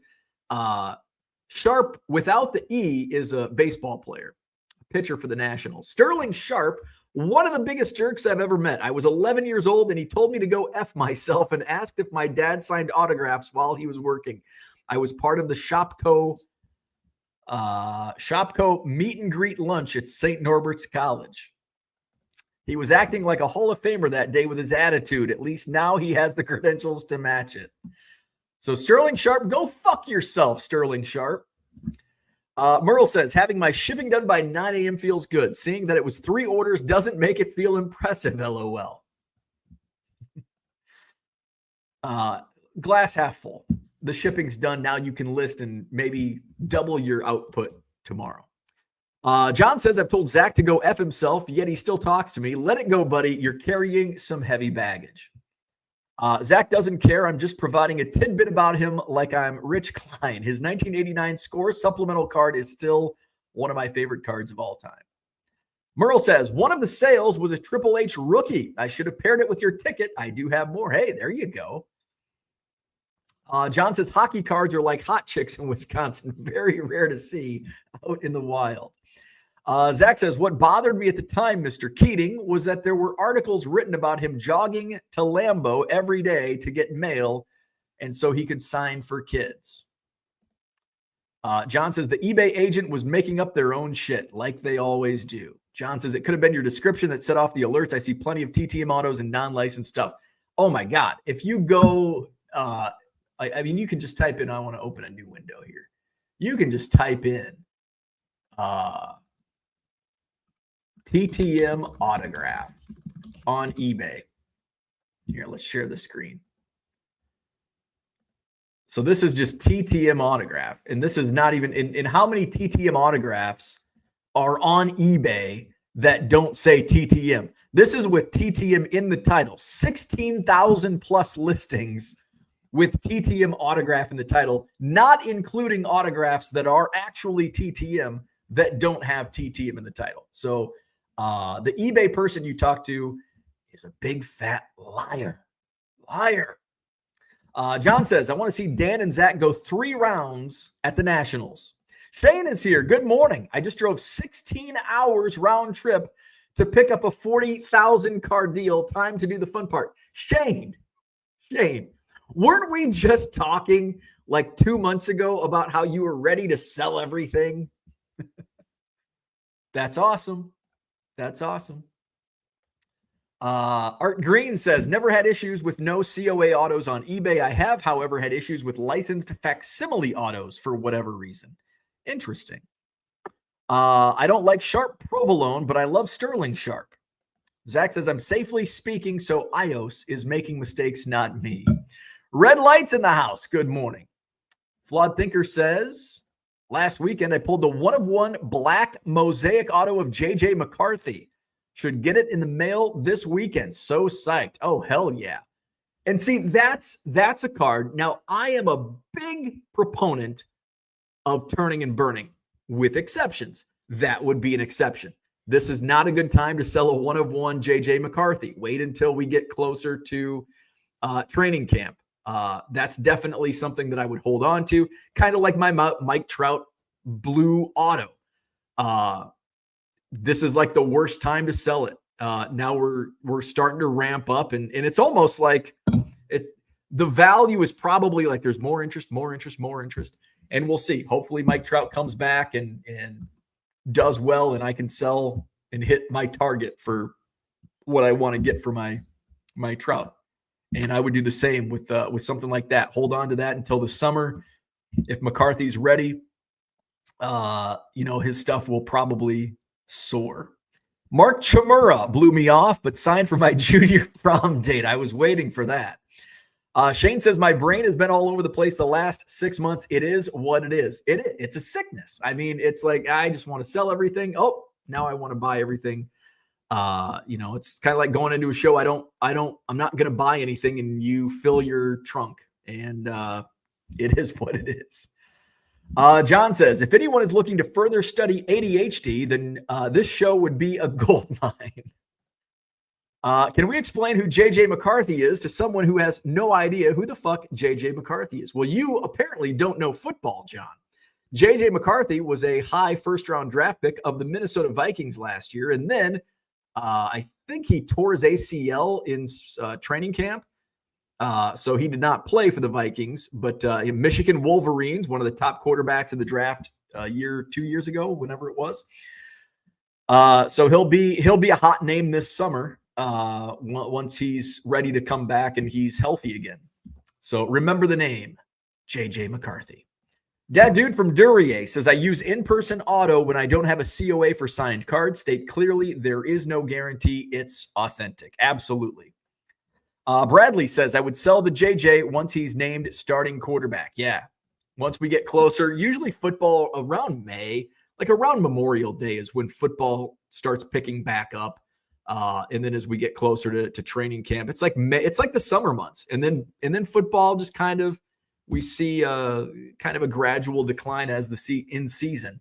Sharp without the E is a baseball player, a pitcher for the Nationals. Sterling Sharp, one of the biggest jerks I've ever met. I was 11 years old, and he told me to go F myself and asked if my dad signed autographs while he was working. I was part of the Shopco meet and greet lunch at St. Norbert's College. He was acting like a Hall of Famer that day with his attitude. At least now he has the credentials to match it. So Sterling Sharp, go fuck yourself, Sterling Sharp. Merle says, having my shipping done by 9 a.m. feels good. Seeing that it was 3 orders doesn't make it feel impressive, LOL. Glass half full. The shipping's done. Now you can list and maybe double your output tomorrow. John says, I've told Zach to go F himself, yet he still talks to me. Let it go, buddy. You're carrying some heavy baggage. Zach doesn't care. I'm just providing a tidbit about him like I'm Rich Klein. His 1989 score supplemental card is still one of my favorite cards of all time. Merle says, one of the sales was a Triple H rookie. I should have paired it with your ticket. I do have more. Hey, there you go. John says, hockey cards are like hot chicks in Wisconsin. Very rare to see out in the wild. Zach says, what bothered me at the time, Mr. Keating, was that there were articles written about him jogging to Lambeau every day to get mail, and so he could sign for kids. John says, the eBay agent was making up their own shit, like they always do. John says, it could have been your description that set off the alerts. I see plenty of TTM autos and non-licensed stuff. Oh, my God. If you go, I mean, you can just type in, I want to open a new window here. You can just type in TTM autograph on eBay. Here, let's share the screen. So this is just TTM autograph. And this is not even in how many TTM autographs are on eBay that don't say TTM. This is with TTM in the title. 16,000 plus listings with TTM autograph in the title, not including autographs that are actually TTM that don't have TTM in the title. So the eBay person you talk to is a big fat liar. John says, I want to see Dan and Zach go 3 rounds at the Nationals. Shane is here. Good morning. I just drove 16 hours round trip to pick up a 40,000 card deal. Time to do the fun part. Shane, Weren't we just talking like 2 months ago about how you were ready to sell everything? That's awesome. That's awesome. Art Green says, never had issues with no COA autos on eBay. I have, however, had issues with licensed facsimile autos for whatever reason. Interesting. I don't like Sharp Provolone, but I love Sterling Sharp. Zach says, I'm safely speaking, so iOS is making mistakes, not me. Red lights in the house. Good morning. Flawed Thinker says, last weekend I pulled the 1-of-1 black mosaic auto of JJ McCarthy. Should get it in the mail this weekend. So psyched. Oh, hell yeah. And see, that's a card. Now, I am a big proponent of turning and burning, with exceptions. That would be an exception. This is not a good time to sell a 1-of-1 JJ McCarthy. Wait until we get closer to training camp. That's definitely something that I would hold on to, kind of like my Mike Trout blue auto. This is like the worst time to sell it. Now we're starting to ramp up, and it's almost like the value is probably like there's more interest, and we'll see. Hopefully Mike Trout comes back and does well, and I can sell and hit my target for what I want to get for my Trout. And I would do the same with something like that. Hold on to that until the summer. If McCarthy's ready, his stuff will probably soar. Mark Chimura blew me off, but signed for my junior prom date. I was waiting for that. Shane says, my brain has been all over the place the last 6 months. It is what it is. It's a sickness. I mean, it's like, I just want to sell everything. Oh, now I want to buy everything. It's kind of like going into a show. I'm not going to buy anything, and you fill your trunk, and it is what it is. John says, if anyone is looking to further study ADHD, then this show would be a gold mine. Can we explain who JJ McCarthy is to someone who has no idea who the fuck JJ McCarthy is? Well, you apparently don't know football, John. JJ McCarthy was a high first-round draft pick of the Minnesota Vikings last year, and then I think he tore his ACL in training camp. So he did not play for the Vikings, but Michigan Wolverines, one of the top quarterbacks in the draft 2 years ago, whenever it was. So he'll be a hot name this summer once he's ready to come back and he's healthy again. So remember the name, JJ McCarthy. Dad Dude from Duryea says, I use in-person auto when I don't have a COA for signed cards. State clearly there is no guarantee. It's authentic. Absolutely. Bradley says, I would sell the JJ once he's named starting quarterback. Yeah. Once we get closer, usually football around May, like around Memorial Day is when football starts picking back up. And then as we get closer to training camp, it's like May, it's like the summer months. And then football just kind of, we see kind of a gradual decline as in season,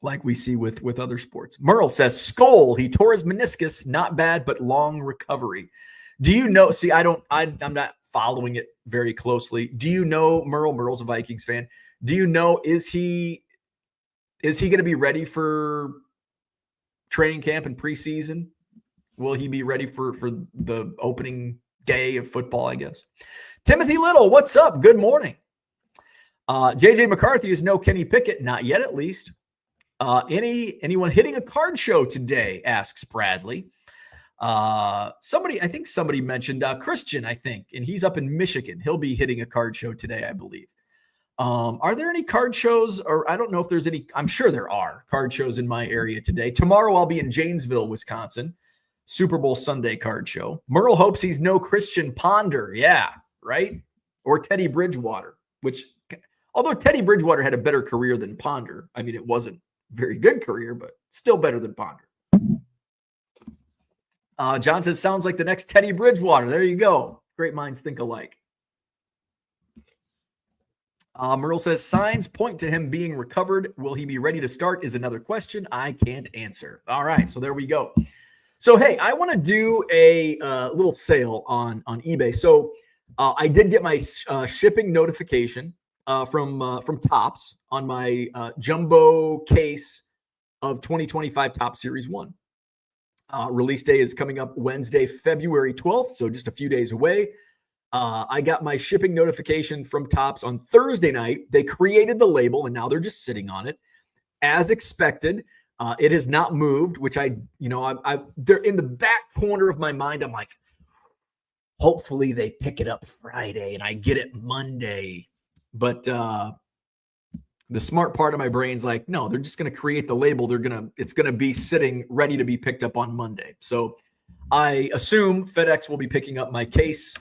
like we see with other sports. Merle says, Skoll, he tore his meniscus, not bad, but long recovery. Do you know? See, I'm not following it very closely. Do you know Merle? Merle's a Vikings fan. Do you know, is he going to be ready for training camp and preseason? Will he be ready for the opening day of football, I guess? Timothy Little, what's up? Good morning. JJ McCarthy is no Kenny Pickett, not yet at least. Anyone hitting a card show today? Asks Bradley. I think somebody mentioned Christian, I think, and he's up in Michigan. He'll be hitting a card show today, I believe. Are there any card shows, or I don't know if there's any, I'm sure there are card shows in my area today. Tomorrow I'll be in Janesville, Wisconsin, Super Bowl Sunday card show. Merle hopes he's no Christian Ponder. Yeah, right? Or Teddy Bridgewater, which, although Teddy Bridgewater had a better career than Ponder, I mean, it wasn't a very good career, but still better than Ponder. John says, sounds like the next Teddy Bridgewater. There you go. Great minds think alike. Merle says, signs point to him being recovered. Will he be ready to start is another question I can't answer. All right, so there we go. So, hey, I want to do a little sale on eBay. So I did get my shipping notification from Topps on my jumbo case of 2025 Topps Series 1. Release day is coming up Wednesday, February 12th, so just a few days away. I got my shipping notification from Topps on Thursday night. They created the label and now they're just sitting on it as expected. It has not moved, which they're in the back corner of my mind. I'm like, hopefully they pick it up Friday and I get it Monday. But the smart part of my brain's like, no, they're just going to create the label. It's going to be sitting ready to be picked up on Monday. So I assume FedEx will be picking up my case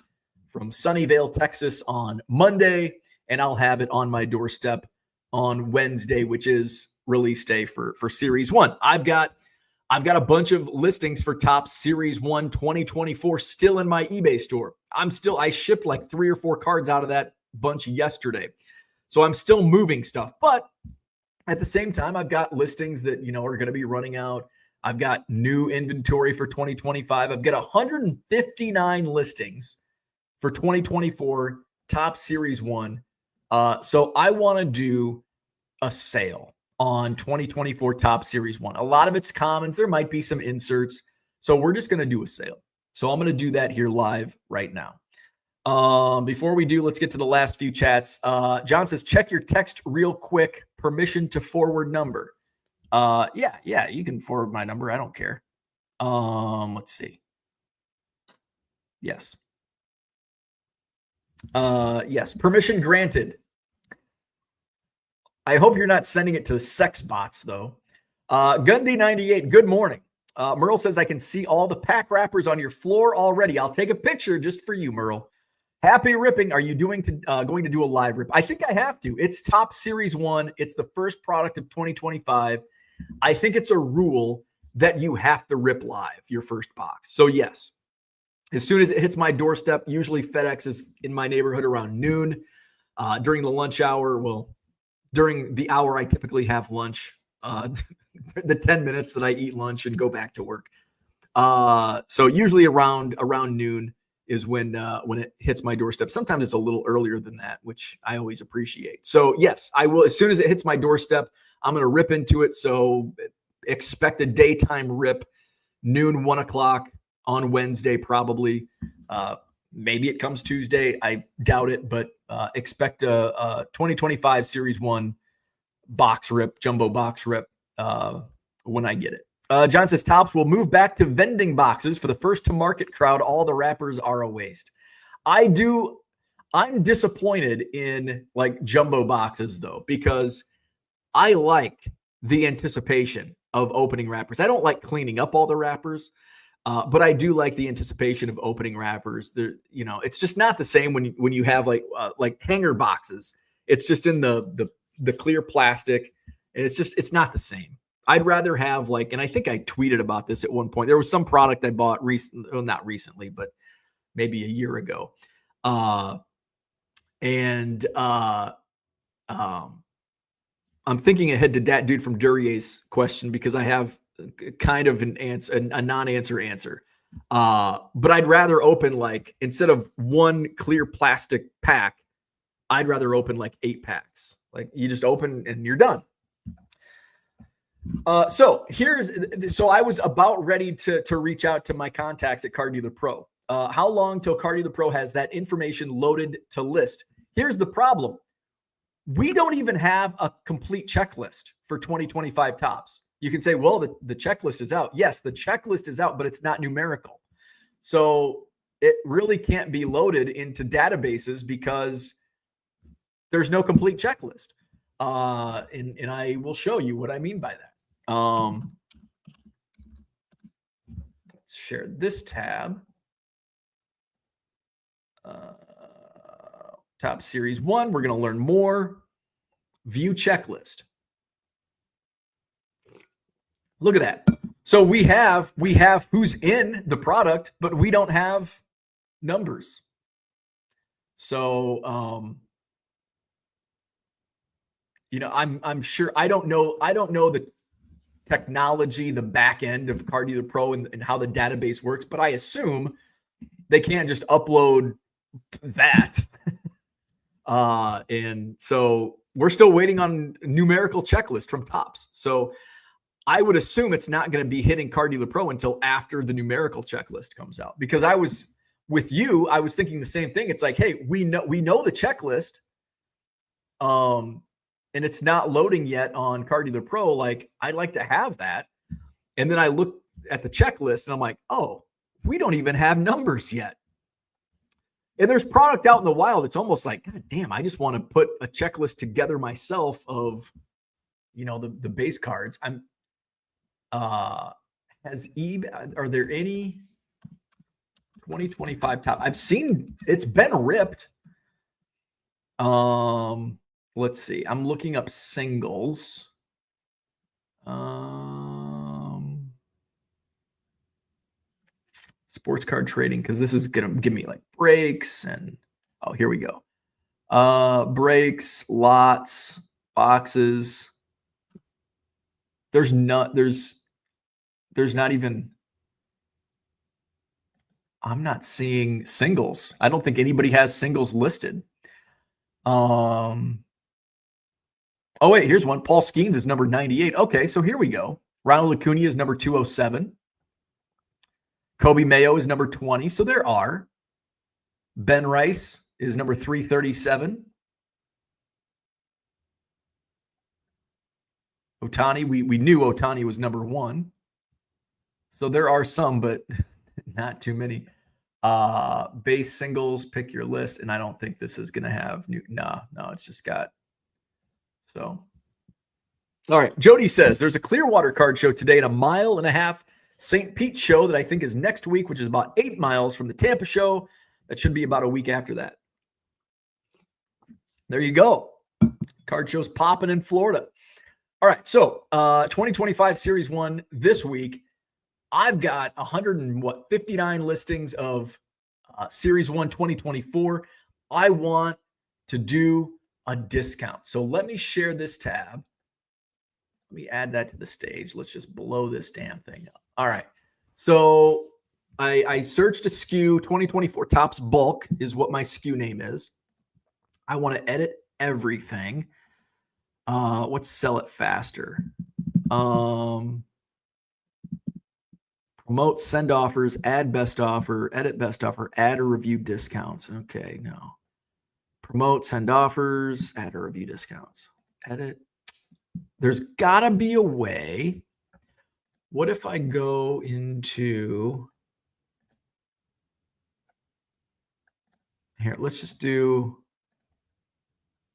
from Sunnyvale, Texas on Monday, and I'll have it on my doorstep on Wednesday, which is release day for Series 1. I've got a bunch of listings for Topps Series 1 2024 still in my eBay store. I shipped like 3 or 4 cards out of that bunch yesterday. So I'm still moving stuff, but at the same time, I've got listings that, are going to be running out. I've got new inventory for 2025. I've got 159 listings for 2024 Topps Series 1. So I want to do a sale on 2024 Topps Series 1. A lot of it's commons. There might be some inserts. So we're just going to do a sale. So I'm going to do that here live right now. Before we do, let's get to the last few chats. John says, check your text real quick. Permission to forward number. Yeah, you can forward my number. I don't care. Let's see. Yes. Yes, permission granted. I hope you're not sending it to sex bots, though. Gundy98, good morning. Merle says, I can see all the pack wrappers on your floor already. I'll take a picture just for you, Merle. Happy ripping. Are you going to do a live rip? I think I have to. It's Topps Series 1. It's the first product of 2025. I think it's a rule that you have to rip live your first box. So yes, as soon as it hits my doorstep, usually FedEx is in my neighborhood around noon. During the lunch hour, during the hour I typically have lunch, the 10 minutes that I eat lunch and go back to work. So usually around noon is when it hits my doorstep. Sometimes it's a little earlier than that, which I always appreciate. So yes, I will. As soon as it hits my doorstep, I'm going to rip into it. So expect a daytime rip, noon, 1 o'clock on Wednesday, probably. Maybe it comes Tuesday. I doubt it, but expect a 2025 Series 1 box rip, jumbo box rip when I get it. John says, Topps will move back to vending boxes for the first to market crowd. All the wrappers are a waste. I'm disappointed in like jumbo boxes though, because I like the anticipation of opening wrappers. I don't like cleaning up all the wrappers, but I do like the anticipation of opening wrappers. It's just not the same when you have like hanger boxes. It's just in the clear plastic, and it's not the same. I'd rather have and I think I tweeted about this at one point. There was some product I bought not recently, but maybe a year ago. I'm thinking ahead to that dude from Durier's question because I have kind of an answer, a non-answer answer. But I'd rather open instead of one clear plastic pack, I'd rather open 8 packs. You just open and you're done. So I was about ready to reach out to my contacts at Car Dealer Pro. How long till Car Dealer Pro has that information loaded to list? Here's the problem. We don't even have a complete checklist for 2025 Topps. You can say, well, the checklist is out. Yes, the checklist is out, but it's not numerical. So it really can't be loaded into databases because there's no complete checklist. And I will show you what I mean by that. Let's share this tab. Topps Series 1. We're going to learn more. View checklist. Look at that. So we have who's in the product, but we don't have numbers. So I'm sure I don't know the technology, the back end of Car Dealer Pro and how the database works, but I assume they can't just upload that. And so we're still waiting on numerical checklist from Topps. So I would assume it's not going to be hitting Car Dealer Pro until after the numerical checklist comes out, because with you, I was thinking the same thing. It's like, hey, we know the checklist. And it's not loading yet on Car Dealer Pro. Like, I'd like to have that. And then I look at the checklist and I'm like, oh, we don't even have numbers yet. And there's product out in the wild. It's almost like, God damn, I just want to put a checklist together myself of, the base cards. Are there any 2025 top? I've seen it's been ripped. Let's see. I'm looking up singles. Sports card trading, because this is gonna give me like breaks and here we go. Breaks, lots, boxes. There's not even. I'm not seeing singles. I don't think anybody has singles listed. Oh wait, here's one. Paul Skeens is number 98. Okay, so here we go. Ronald Acuna is number 207. Kobe Mayo is number 20. So there are. Ben Rice is number 337. Ohtani, we knew Ohtani was number 1. So there are some, but not too many. Base singles, pick your list. And I don't think this is going to have no, it's just got. So, all right. Jody says there's a Clearwater card show today and a 1.5 mile St. Pete show that I think is next week, which is about 8 miles from the Tampa show. That should be about a week after that. There you go. Card shows popping in Florida. All right. So 2025 Series 1 this week. I've got 159 listings of Series 1 2024. I want to do a discount. So let me share this tab. Let me add that to the stage. Let's just blow this damn thing up. All right. So I searched a SKU. 2024 Topps Bulk is what my SKU name is. I want to edit everything. Let's sell it faster. Promote, send offers, add best offer, edit best offer, add or review discounts. Okay, no. Promote, send offers, add or review discounts. Edit. There's got to be a way. What if I go into here? Let's just do.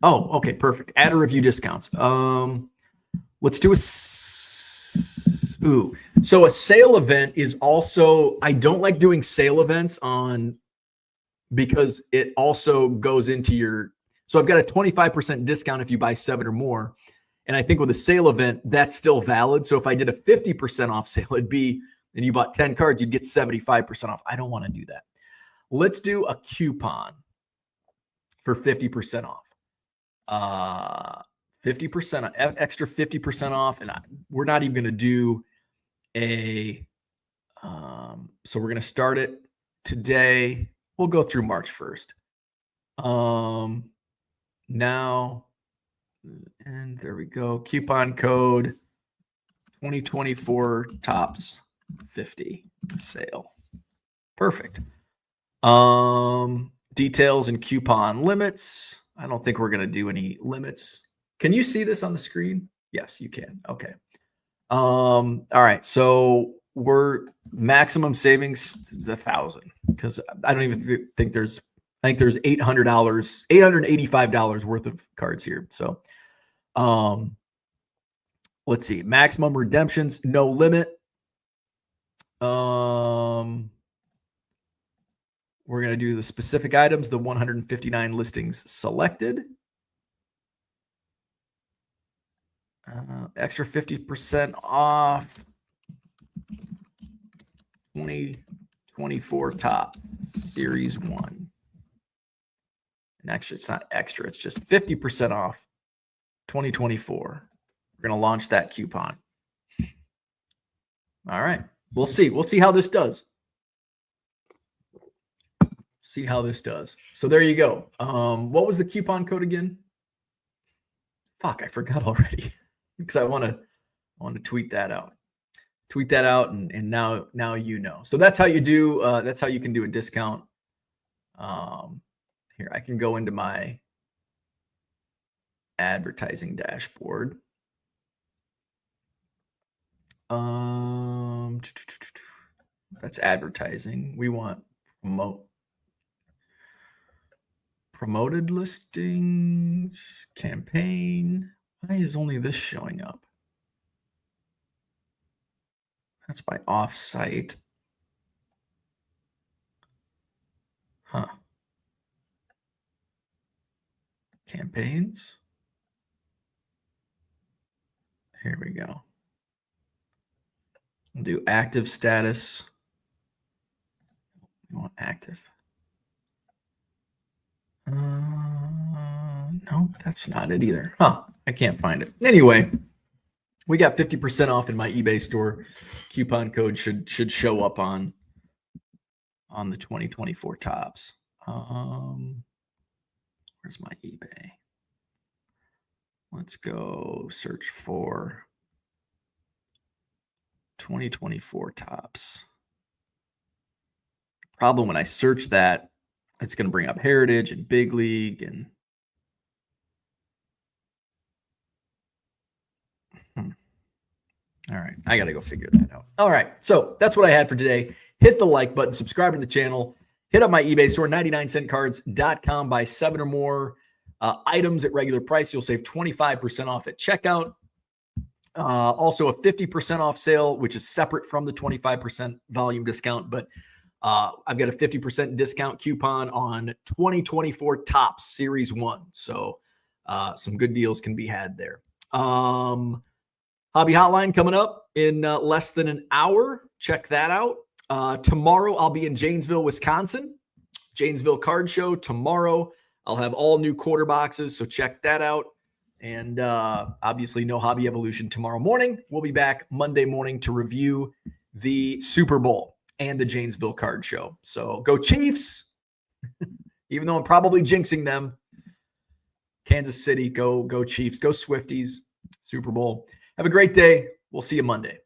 Oh, okay, perfect. Add or review discounts. Let's do so a sale event is also. I don't like doing sale events because it also goes into your. So I've got a 25% discount if you buy 7 or more. And I think with a sale event, that's still valid. So if I did a 50% off sale, it'd be, and you bought 10 cards, you'd get 75% off. I don't want to do that. Let's do a coupon for 50% off. 50%, extra 50% off. And we're not even going to do so we're going to start it today. We'll go through March 1st. Now, and there we go. Coupon code 2024 Topps 50 sale. Perfect. Details and coupon limits. I don't think we're going to do any limits. Can you see this on the screen? Yes, you can. Okay. All right. So we're maximum savings $1,000 because I don't even think there's. I think there's $885 worth of cards here. So, let's see. Maximum redemptions, no limit. We're going to do the specific items, the 159 listings selected. Extra 50% off 2024 Topps Series 1. And actually, it's not extra. It's just 50% off 2024. We're going to launch that coupon. All right. We'll see. We'll see how this does. See how this does. So there you go. What was the coupon code again? Fuck, I forgot already. Because I want to tweet that out. Tweet that out, and now you know. So that's how you do. That's how you can do a discount Here, I can go into my advertising dashboard. That's advertising. We want promoted listings, campaign. Why is only this showing up? That's by offsite. Huh. Campaigns. Here we go. We'll do active status. We want active. No, that's not it either. Huh. I can't find it. Anyway, we got 50% off in my eBay store. Coupon code should show up on the 2024 tops. Where's my eBay? Let's go search for 2024 tops. Problem when I search that, it's going to bring up Heritage and Big League and all right, I got to go figure that out. All right, so that's what I had for today. Hit the like button, subscribe to the channel, hit up my eBay store, 99centcards.com. Buy 7 or more items at regular price. You'll save 25% off at checkout. Also a 50% off sale, which is separate from the 25% volume discount, but I've got a 50% discount coupon on 2024 Topps Series 1. So some good deals can be had there. Hobby Hotline coming up in less than an hour. Check that out. Tomorrow I'll be in Janesville, Wisconsin. Janesville Card Show tomorrow. I'll have all new quarter boxes, so check that out. And obviously no Hobby Evolution tomorrow morning. We'll be back Monday morning to review the Super Bowl and the Janesville Card Show. So go Chiefs, even though I'm probably jinxing them. Kansas City, go Chiefs, go Swifties, Super Bowl. Have a great day. We'll see you Monday.